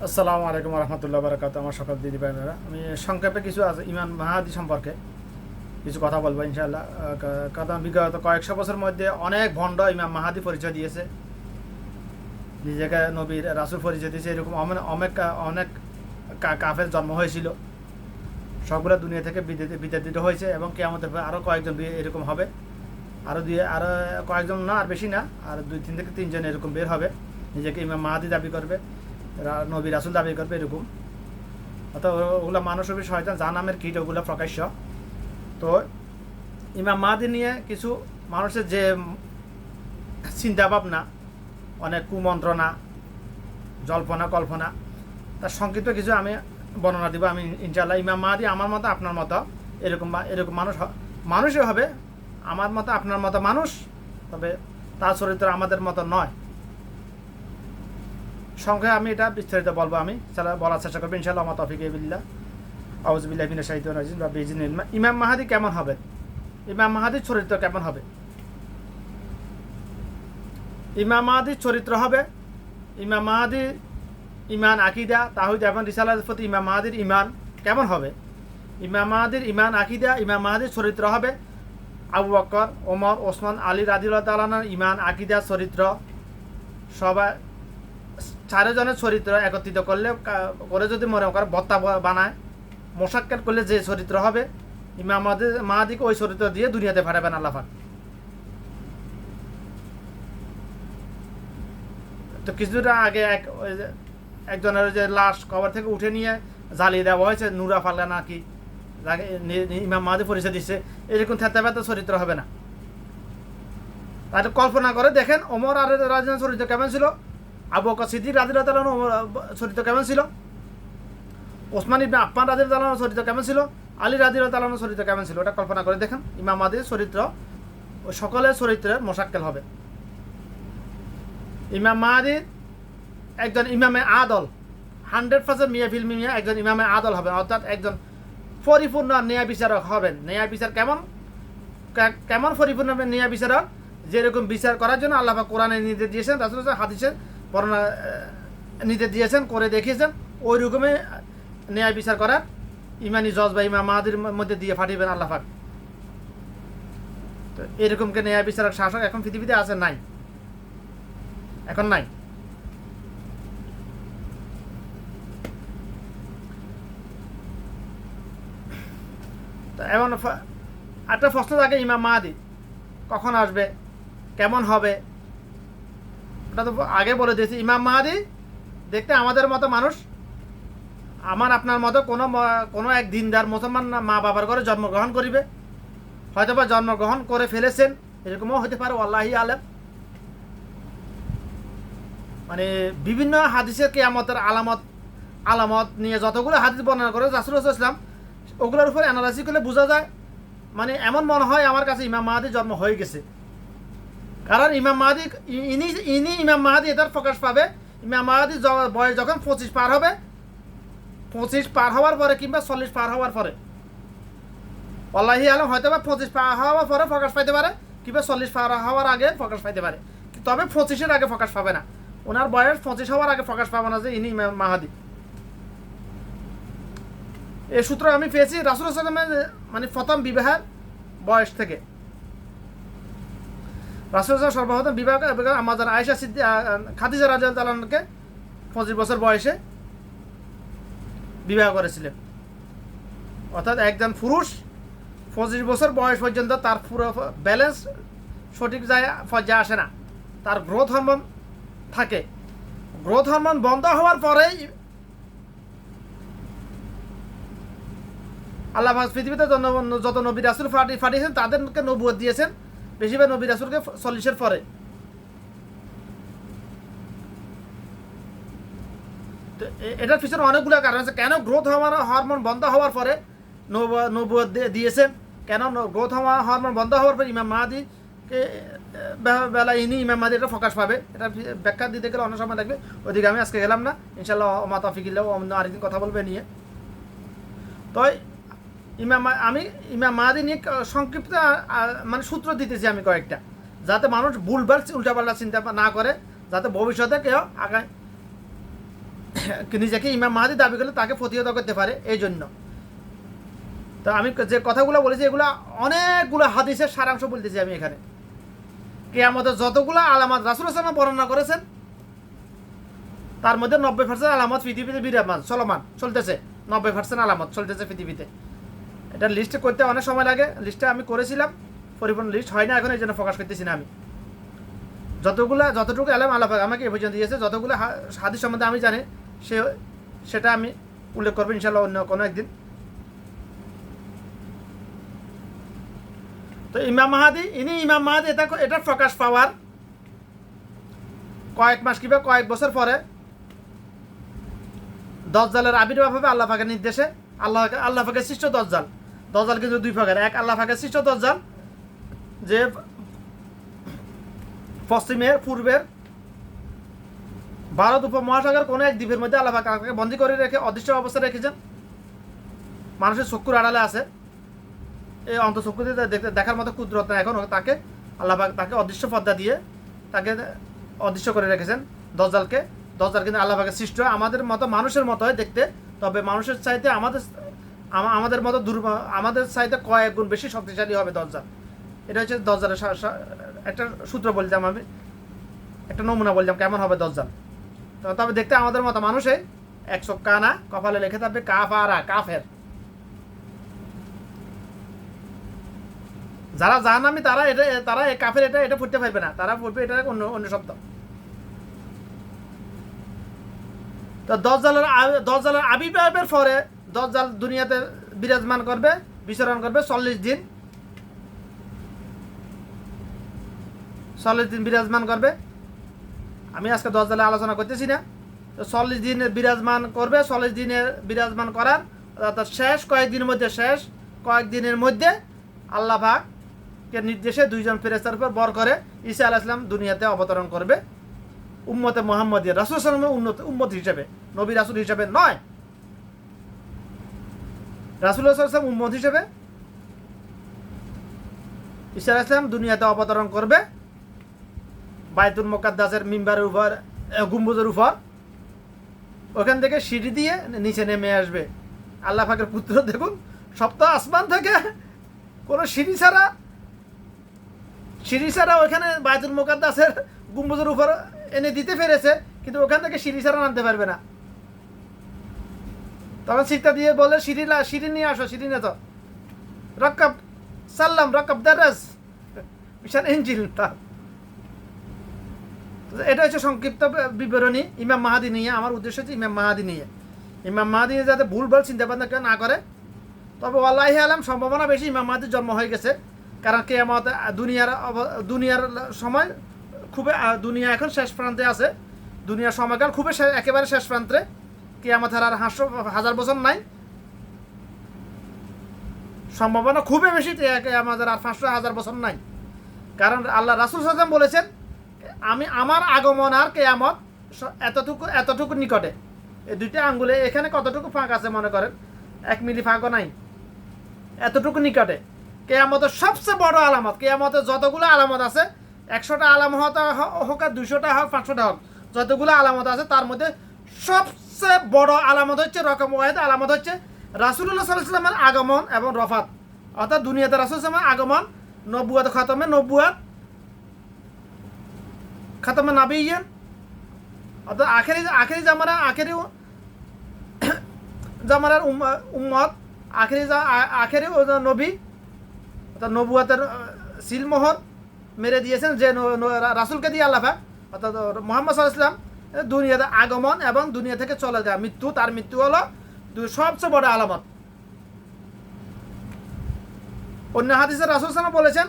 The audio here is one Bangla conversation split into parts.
আসসালামু আলাইকুম রহমতুল্লাহ বারাকাত। আমার সকল দিদি ভাইরা, আমি সংক্ষেপে কিছু আছে ইমাম মাহাদি সম্পর্কে কিছু কথা বলবো ইনশাআল্লাহ। কারণ বিগত কয়েকশো বছর মধ্যে অনেক ভণ্ড ইমাম মাহাদি পরিচয় দিয়েছে, নিজেকে নবীর রাসূল পরিচয় দিয়েছে। এরকম অনেক অনেক কাফের জন্ম হয়েছিল, সবগুলো দুনিয়া থেকে বিতাড়িত হয়েছে এবং কিয়ামতের পর আরও কয়েকজন এরকম হবে। আরও কয়েকজন না, আর বেশি না, আর 2-3 থেকে 3 জন এরকম বের হবে, নিজেকে ইমাম মাহাদি দাবি করবে, নবী রাসূল দাবি করবে এরকম। অর্থাৎ ওগুলো মানুষ হবে শয়তান জাহান্নামের কীট, ওগুলো প্রকাশ্য। তো ইমাম মাহাদি নিয়ে কিছু মানুষের যে চিন্তা ভাবনা, অনেক কুমন্ত্রণা, জল্পনা কল্পনা, তার সংক্ষিপ্ত কিছু আমি বর্ণনা দিব আমি ইনশাআল্লাহ। ইমাম মাহাদি আমার মতো আপনার মতো এরকম মানুষই হবে, আমার মতো আপনার মতো মানুষ, তবে তার চরিত্র আমাদের মতো নয়। সংখ্যায় আমি এটা বিস্তারিত বলবো, আমি বলার চেষ্টা করবো ইনশাআল্লাহ। আমার তৌফিক বিল্লাহ, আউযুবিল্লাহি মিনাশ শাইতানির রাজিম বা বিইজনিল্লাহ। ইমাম মাহাদি কেমন হবে? ইমাম মাহাদির চরিত্র কেমন হবে? ইমাম মাহাদির চরিত্র হবে, ইমাম মাহাদির ইমান, আকিদা, তাওহীদ এবং রিসালাতের প্রতি ইমাম মাহাদির ইমান কেমন হবে? ইমাম মাহাদির ইমান, আকিদা, ইমাম মাহাদির চরিত্র হবে আবু বকর, ওমর, ওসমান, আলী রাদিয়াল্লাহু তাআলা আনহুর ইমান, আকিদা, চরিত্র সবাই 4 জনের চরিত্র একত্রিত করে যদি মনে করে বত্তা বানায় মোশাক্কাত করলে যে চরিত্র হবে, ইমাম মাহাদিকে ওই চরিত্র দিয়ে দুনিয়াতে পাঠাবেন আল্লাহ পাক। তো কিছুটা আগে একজনের যে লাশ কবর থেকে উঠে নিয়ে জ্বালিয়ে দেওয়া হয়েছে, নুরা ফাল্লা নাকি, যাকে ইমাম মাহাদি পরিচয় দিচ্ছে, এরকম থেতে ব্যথা চরিত্র হবে না। তাহলে কল্পনা করে দেখেন ওমর আর রাদিয়াল্লাহু চরিত্র কেমন ছিল, আবু বকর সিদ্দিক রাদিয়াল্লাহু তাআলা চরিত্র কেমন ছিল, ওসমান ইবনে আফফান রাদিয়াল্লাহু তাআলা চরিত্র কেমন ছিল, আলী রাদিয়াল্লাহু তাআলা চরিত্র কেমন ছিল, ওটা কল্পনা করে দেখেন। ইমাম মাহাদির চরিত্র ওই সকলের চরিত্রের মোশাক্কেল হবে। ইমাম মাহাদির একজন ইমামে আদল, 100% মিয়া ফিল্মি মিয়া একজন ইমামে আদল হবে, অর্থাৎ একজন পরিপূর্ণ ন্যায় বিচারক হবেন। ন্যায় বিচার কেমন পরিপূর্ণ ন্যায় বিচারক? যেরকম বিচার করার জন্য আল্লাহ পাক কোরআনে নির্দেশ দিয়েছেন, রাসূল হাদিসে বর্ণনা নির্দেশ দিয়েছেন, করে দেখিয়েছেন, ওই রকমই ন্যায় বিচার করার ইমানি জজ বা ইমাম মাহাদির মধ্যে দিয়ে পাঠিয়েবেন আল্লাহ পাক। তো এরকমকে ন্যায় বিচারক শাসক এখন পৃথিবীতে আছে? নাই, এখন নাই। তো এমন একটা প্রশ্ন থাকে, ইমাম মাহাদি কখন আসবে, কেমন হবে? ওটা তো আগে বলে দিয়েছি। ইমাম মাহাদি দেখতে আমাদের মতো মানুষ, আমার আপনার মতো কোনো এক দিনদার মুসলমান মা বাবার ঘরে জন্মগ্রহণ করিবে, হয়তো বা জন্মগ্রহণ করে ফেলেছেন, এরকমও হতে পারে, আল্লাহি আলেম। মানে বিভিন্ন হাদিসের কিয়ামতের আলামত নিয়ে যতগুলো হাদিস বর্ণনা করে রাসূলুল্লাহ সাল্লাল্লাহু আলাইহি ওয়াসাল্লাম, ওগুলোর উপরে অ্যানালাইসিস করলে বোঝা যায়, মানে এমন মনে হয় আমার কাছে ইমাম মাহাদি জন্ম হয়ে গেছে। কারণ ইমাম মাহাদি ইমাম মাহাদি এটার প্রকাশ পাবে, ইমাম মাহাদি বয়স যখন 25 পার হবে, 25 পার হওয়ার পরে কিংবা 40 পার হওয়ার পরে, আল্লাহি আলম, হয়তো বা 25 পার হওয়ার পরে প্রকাশ পাইতে পারে, কিংবা 40 পার হওয়ার আগে প্রকাশ পাইতে পারে, তবে 25-এর আগে প্রকাশ পাবে না। ওনার বয়স 25 হওয়ার আগে প্রকাশ পাবে না যে ইনি ইমাম মাহাদি। এই সূত্র আমি পেয়েছি রাসূলুল্লাহ সাল্লাল্লাহু আলাইহি ওয়াসাল্লামের মানে প্রথম বিবাহের বয়স থেকে। রাসূলুল্লাহ সর্বপ্রথম বিবাহ আমাদের আয়েশা খাদিজা রাদিয়াল্লাহু তাআলা আনহাকে 25 বছর বয়সে বিবাহ করেছিলেন। অর্থাৎ একজন পুরুষ 25 বছর বয়স পর্যন্ত তার পুরো ব্যালেন্স সঠিক পর্যায়ে আসে না, তার গ্রোথ হরমোন থাকে। গ্রোথ হরমোন বন্ধ হওয়ার পরেই আল্লাহ পৃথিবীতে যত নবী রাসূল পাঠিয়েছেন তাদেরকে নবুয়ত দিয়েছেন, বেশিরভাগ নবী রাসূলকে 40-এর পরে। তো এটার পিছনে অনেকগুলো কারণ আছে, কেন গ্রোথ হরমোন বন্ধ হওয়ার পরে নবুয়ত দিয়েছেন, কেন গ্রোথ হরমোন বন্ধ হওয়ার পর ইমাম মাহাদিকে বেলা ইমাম মাহাদি এটা প্রকাশ পাবে। এটা ব্যাখ্যা দিতে গেলে অনেক সময় লাগবে, ওইদিকে আমি আজকে গেলাম না, ইনশাআল্লাহ মা তৌফিকিল্লাহ অন্য আরেকদিন কথা বলবে নিয়ে। তো ইমাম মাহাদি নিয়ে সংক্ষিপ্ত মানে সূত্র দিতেছি আমি কয়েকটা, যাতে মানুষ ভুলভাল উল্টাপাল্টা চিন্তা না করে, যাতে ভবিষ্যতে কেউ নিজেকে ইমাম মাহাদি দাবি করলে তাকে প্রতিহত করতে পারে, এই জন্য। তো আমি যে কথাগুলো বলেছি এগুলো অনেকগুলো হাদিসের সারাংশ বলতেছি আমি এখানে। কিয়ামতের যতগুলো আলামত রাসূলুল্লাহ সাল্লাল্লাহু আলাইহি ওয়াসাল্লাম বর্ণনা করেছেন তার মধ্যে 90% আলামত পৃথিবীতে বিরাজমান চলতেছে। 90% আলামত চলতেছে পৃথিবীতে। এটা লিস্ট করতে অনেক সময় লাগে, লিস্টটা আমি করেছিলাম, পরিপূর্ণ লিস্ট হয় না এখন, এই জন্য প্রকাশ করতেছি না আমি। যতটুকু আলেম আল্লাহ পাক আমাকে এ পর্যন্ত দিয়েছে, যতগুলো হাদিস সম্বন্ধে আমি জানি সেটা আমি উল্লেখ করবো ইনশাআল্লাহ অন্য কোনো একদিন। তো ইমাম মাহাদি এটা প্রকাশ পাওয়ার কয়েক মাস কিংবা কয়েক বছর পরে দজ্জালের আবির্ভাব হবে আল্লাহ পাকের নির্দেশে। আল্লাহ পাকের সৃষ্ট দজ্জাল কিন্তু দুই প্রকার। এক, আল্লাহ পাকের সৃষ্ট দজ্জাল, যে পূর্বের ভারত উপমহাসাগর কোনো এক দ্বীপের মধ্যে আল্লাহ পাক তাকে বন্দী করে রেখে অদৃশ্য অবস্থায় রেখেছেন, মানুষের চক্ষুর আড়ালে আছে। এই অন্তঃচক্ষুতে দেখার মতো কুদরত না এখন, তাকে আল্লাহ পাক তাকে অদৃশ্য পর্দা দিয়ে তাকে অদৃশ্য করে রেখেছেন দজ্জাল কিন্তু আল্লাহ পাকের সৃষ্ট, আমাদের মতো মানুষের মতো হয় দেখতে, তবে মানুষের চাইতে আমাদের চাইতে কয়েক গুণ বেশি শক্তিশালী হবে দজ্জাল। এটা হচ্ছে দজ্জালের একটা সূত্র বলতাম আমি, একটা নমুনা বললাম কেমন হবে দজ্জাল। তো তবে দেখতে আমাদের মতো মানুষে, এক চোখ কানা, কপালে লেখে থাকবে কাফের। যারা জাহান্নামী তারা এই কাফের এটা পড়তে পারবে না, তারা পড়বে এটা অন্য শব্দ। তো দজ্জালের আবির্ভাবের পরে দজ্জাল দুনিয়াতে বিরাজমান করবে, বিচরণ করবে 40 দিন বিরাজমান করবে। আমি আজকে দজ্জালের আলোচনা করতেছি না। তো 40 দিন বিরাজমান করবে। 40 দিনের বিরাজমান করার অর্থাৎ শেষ কয়েকদিনের মধ্যে আল্লাহ পাকের নির্দেশে 2 জন ফেরেশতার উপর বর করে ঈসা আলাইহিস সালাম দুনিয়াতে অবতরণ করবে উম্মতে মুহাম্মাদিয়া, রাসূল সাল্লাল্লাহু আলাইহি ওয়াসাল্লামের উম্মত হিসেবে, নবী রাসূল হিসেবে নয়, রাসূলুল্লাহ সাল্লাল্লাহু আলাইহি ওয়াসাল্লাম উম্মত হিসেবে ঈসা আলাইহিস সালাম দুনিয়াতে অবতরণ করবে বাইতুল মুকাদ্দাসের মিম্বারের উপর, গম্বুজের উপর। ওখান থেকে সিঁড়ি দিয়ে নিচে নেমে আসবে আল্লাহ পাকের পুত্র। দেখুন, সপ্তম আসমান থেকে কোনো সিঁড়ি ছাড়া ওখানে বাইতুল মুকাদ্দাসের গম্বুজের উপর এনে দিতে পেরেছে, কিন্তু ওখান থেকে সিঁড়ি ছাড়া নামতে পারবে না। তখন শিক্ষা দিয়ে বলে সিঁড়ি নিয়ে আসো, সিঁড়ি নিয়ে তো রক্কাব দারাজ বিশাল ইঞ্জিল। এটা হচ্ছে সংক্ষিপ্ত বিবরণী ইমাম মাহাদি নিয়ে। আমার উদ্দেশ্য হচ্ছে ইমাম মাহাদি যাতে ভুলভাল চিন্তা ভাবনা কেউ না করে। তবে আল্লাহি আলাম সম্ভাবনা বেশি ইমাম মাহাদির জন্ম হয়ে গেছে, কারণ কিয়ামত দুনিয়ার সময় খুবই, দুনিয়া এখন শেষ প্রান্তে আছে, দুনিয়ার সময়কাল খুবই একেবারে শেষ প্রান্তে। কিয়ামত আর 1000 বছর নাই, সম্ভাবনা খুবই বেশি আমাদের আর 500-1000 বছর নাই। কারণ আল্লাহ রাসূল সাল্লাল্লাহু আলাইহি ওয়াসাল্লাম বলেছেন, আমার আগমন আর কিয়ামত এতটুকু নিকটে। এই 2টা আঙ্গুলে এখানে কতটুকু ফাঁক আছে মনে করেন, 1 মিলি ফাঁকও নাই, এতটুকু নিকটে। কিয়ামতের সবচেয়ে বড় আলামত, কিয়ামতের যতগুলো আলামত আছে, 100টা আলামত হোক আর 200টা হোক 500টা হোক, যতগুলো আলামত আছে তার মধ্যে সবচেয়ে বড় আলামত হচ্ছে, রকম ওয়াহিদ আলামত হচ্ছে রাসূলুল্লাহ সাল্লাল্লাহু আলাইহি ওয়াসাল্লামের আগমন এবং রফাত। অর্থাৎ দুনিয়াতে রাসূল সাল্লাল্লাহু আলাইহি ওয়াসাল্লামের আগমন, নবুয়ত খাতামে নাবিয়্যিন, অর্থাৎ আখেরি জামানার উম্মত, আখেরি নবী, অর্থাৎ নবুয়তের সিলমোহর মেরে দিয়েছেন যে রাসূলকে দিয়ে আল্লাহ পাক, অর্থাৎ মুহাম্মদ সাল্লাল্লাহু আলাইহি ওয়াসাল্লাম দুনিয়াতে আগমন এবং দুনিয়া থেকে চলে যায় মৃত্যু। তার মৃত্যু হলো সবচেয়ে বড় আলামত। অন্য হাদিসে রাসূল সাল্লাল্লাহু আলাইহি ওয়াসাল্লাম বলেছেন,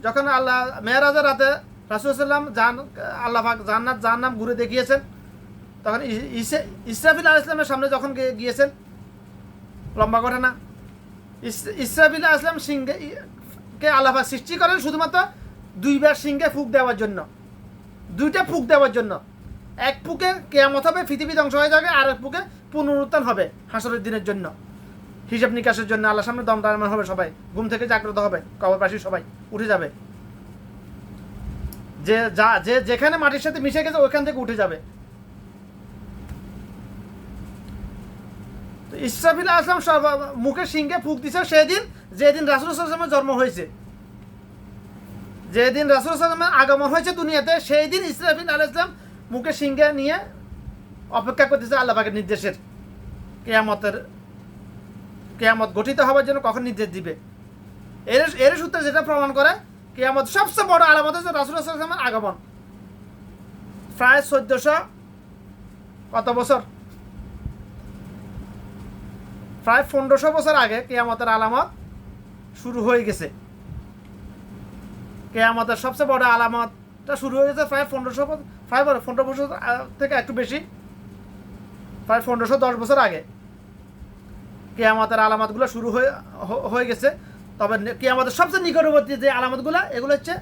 যখন আল্লাহ মেরাজের রাতে রাসূল সাল্লাল্লাহু আলাইহি ওয়াসাল্লাম আল্লাহ পাক জান্নাত জাহান্নাম ঘুরে দেখিয়েছেন, তখন ইসরাফিল আলাইহিস সালামের সামনে যখন গিয়েছেন, লম্বা ঘটনা, ইসরাফিল আলাইহিস সালাম সিংহকে আল্লাহ পাক সৃষ্টি করেন শুধুমাত্র 2বার সিংহে ফুঁক দেওয়ার জন্য, 2টা ফুঁক দেওয়ার জন্য। এক ফুঁকে কিয়ামত হবে, পৃথিবী ধ্বংস হয়ে যাবে, আর এক ফুঁকে পুনরুত্থান হবে হাসরের দিনের জন্য, হিসাব নিকাশের জন্য। আল্লাহর সামনে দণ্ডায়মান হবে সবাই, ঘুম থেকে জাগ্রত হবে, কবরবাসী সবাই উঠে যাবে, যেখানে মাটির সাথে মিশে গেছে ওইখান থেকে উঠে যাবে। তো ইসরাফিল আলাইহিস সালাম মুখে সিংহে ফুঁক দিছে সেদিন যেদিন রাসূল সাল্লাল্লাহু আলাইহি ওয়াসাল্লামের জন্ম হয়েছে, যেদিন রাসূল সাল্লাল্লাহু আলাইহি ওয়াসাল্লামের আগমন হয়েছে দুনিয়াতে, সেই দিন ইসরাফিল আলাইহিস সালাম মুখে সিংহে নিয়ে অপেক্ষা করতেছে আল্লাহ পাকের নির্দেশের, কেয়ামত গঠিত হওয়ার জন্য কখন নির্দেশ দিবে। এর সূত্রে যেটা প্রমাণ করে কেয়ামত সবচেয়ে বড় আলামত হচ্ছে রাসূল সাল্লাল্লাহু আলাইহি ওয়াসাল্লামের আগমন। প্রায় 1400 কত বছর, প্রায় 1500 বছর আগে কেয়ামতের আলামত শুরু হয়ে গেছে। কেয়ামতের সবচেয়ে বড় আলামতটা শুরু হয়ে গেছে প্রায় 1500 বছর থেকে একটু বেশি, প্রায় 1510 বছর আগে কেয়ামতের আলামতগুলো শুরু হয়ে গেছে। তবে কেয়ামতের সবচেয়ে নিকটবর্তী যে আলামতগুলো, এগুলো হচ্ছে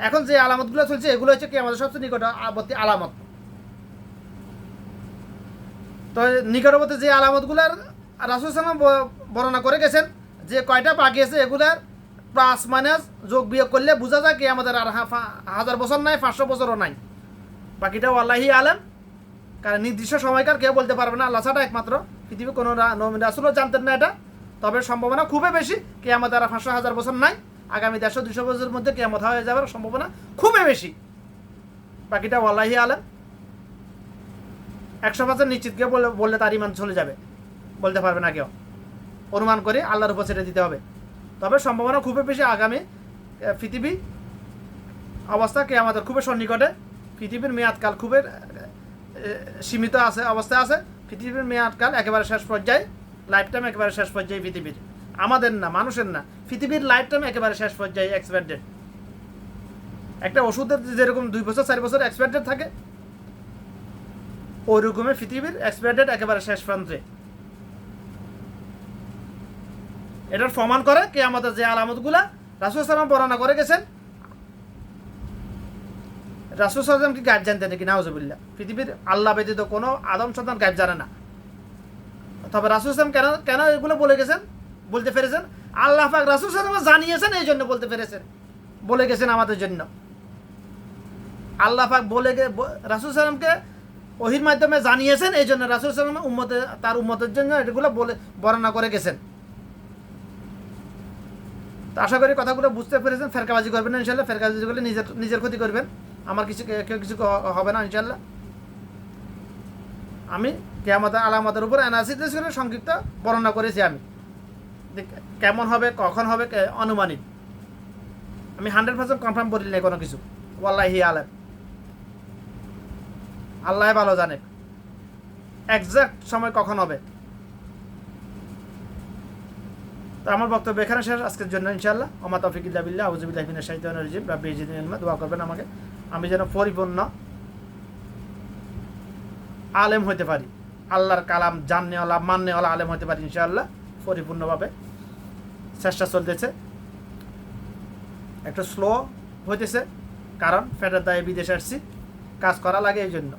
এখন যে আলামতগুলো চলছে, এগুলো হচ্ছে কেয়ামতের সবচেয়ে নিকটবর্তী আলামত। তো নিকটবর্তী যে আলামতগুলোর রাসূল সাল্লাল্লাহু আলাইহি ওয়াসাল্লাম বর্ণনা করে গেছেন যে কয়টা বাকি আছে, এগুলার প্লাস মাইনাস যোগ বিয়োগ করলে বোঝা যায় কিয়ামতের আর 1000 বছর নাই, 500 বছরও নাই। বাকিটাও আল্লাহই আলেম, কারণ নির্দিষ্ট সময়কার কেউ বলতে পারবে না, আল্লাহ ছাড়া একমাত্র। পৃথিবীর কোনো নবী রাসূলও জানতেন না এটা। তবে সম্ভাবনা খুবই বেশি কিয়ামত আর 500-1000 বছর নাই, আগামী 150-200 বছরের মধ্যে কিয়ামত হয়ে যাওয়ার সম্ভাবনা খুবই বেশি। বাকিটাও আল্লাহই আলেম। 100% নিশ্চিত কেউ বললে তার ইমান চলে যাবে, বলতে পারবে না কেউ। অনুমান করে আল্লাহর উপর ছেড়ে দিতে হবে। তবে সম্ভাবনা খুবই বেশি আগামী পৃথিবী অবস্থা কিয়ামতের খুবই সন্নিকটে। পৃথিবীর মেয়াদকাল খুবই সীমিত আছে অবস্থায় আছে। পৃথিবীর মেয়াদকাল একেবারে শেষ পর্যায়ে, লাইফ টাইম একেবারে শেষ পর্যায়ে পৃথিবীর, আমাদের না, মানুষের না, পৃথিবীর লাইফ টাইম একেবারে শেষ পর্যায়ে এক্সপায়ার। একটা ওষুধের যেরকম 2 বছর 4 বছর এক্সপায়ার থাকে, ওই রকমের পৃথিবীর এক্সপায়ার একেবারে শেষ প্রান্তে। এটার প্রমাণ করে কিয়ামতের যে আলামতগুলা রাসূল সাল্লাল্লাহু আলাইহি ওয়াসাল্লাম বর্ণনা করে গেছেন। রাসূল সাল্লাল্লাহু আলাইহি ওয়াসাল্লাম কি গায়েব জানতেন নাকি? নাউজুবিল্লাহ। পৃথিবীর আল্লাহ ব্যতীত কোনো আদম সন্তান গায়েব জানে না। তবে রাসূল সাল্লাল্লাহু আলাইহি ওয়াসাল্লাম কেন এগুলো বলতে পেরেছেন? আল্লাহ পাক রাসূল সাল্লাল্লাহু আলাইহি ওয়াসাল্লাম জানিয়েছেন, এই জন্য বলে গেছেন আমাদের জন্য। আল্লাহ পাক রাসূল সাল্লাল্লাহু আলাইহি ওয়াসাল্লামকে ওহীর মাধ্যমে জানিয়েছেন, এই জন্য রাসূল সাল্লাল্লাহু আলাইহি ওয়াসাল্লাম তার উম্মতের জন্য এগুলো বর্ণনা করে গেছেন। তো আশা করি কথাগুলো বুঝতে পেরেছেন। ফেরকাবাজি করবেন না ইনশাআল্লাহ। ফেরকাবাজি করলে নিজের ক্ষতি করবেন, আমার কেউ কিছু হবে না ইনশাআল্লাহ। আমি কিয়ামতের আলামতের উপর অ্যানালিসিস করে সংক্ষিপ্ত বর্ণনা করেছি। আমি কেমন হবে, কখন হবে, আনুমানিক। আমি 100% কনফার্ম বলি নাই কোনো কিছু। ওয়াল্লাহি আলেম, আল্লাহ ভালো জানে এক্সাক্ট সময় কখন হবে। তো আমার বক্তব্য এখানে শেষ আজকের জন্য ইনশাআল্লাহ। ওমা তৌফিক ইল্লা বিল্লাহ, আউযু বিল্লাহি মিনাশ শাইতানির রাজিম। রাব্বি জিদনি ইলমা। দোয়া করবেন আমাকে, আমি যেন পরিপূর্ণ আলেম হতে পারি, আল্লাহর কালাম জাননেওয়ালা মাননেওয়ালা আলেম হতে পারি ইনশাআল্লাহ। পরিপূর্ণভাবে চেষ্টা চলতেছে, একটু স্লো হইতেছে, কারণ পেটের দায়ে বিদেশে আসছি, কাজ করা লাগে এই জন্য।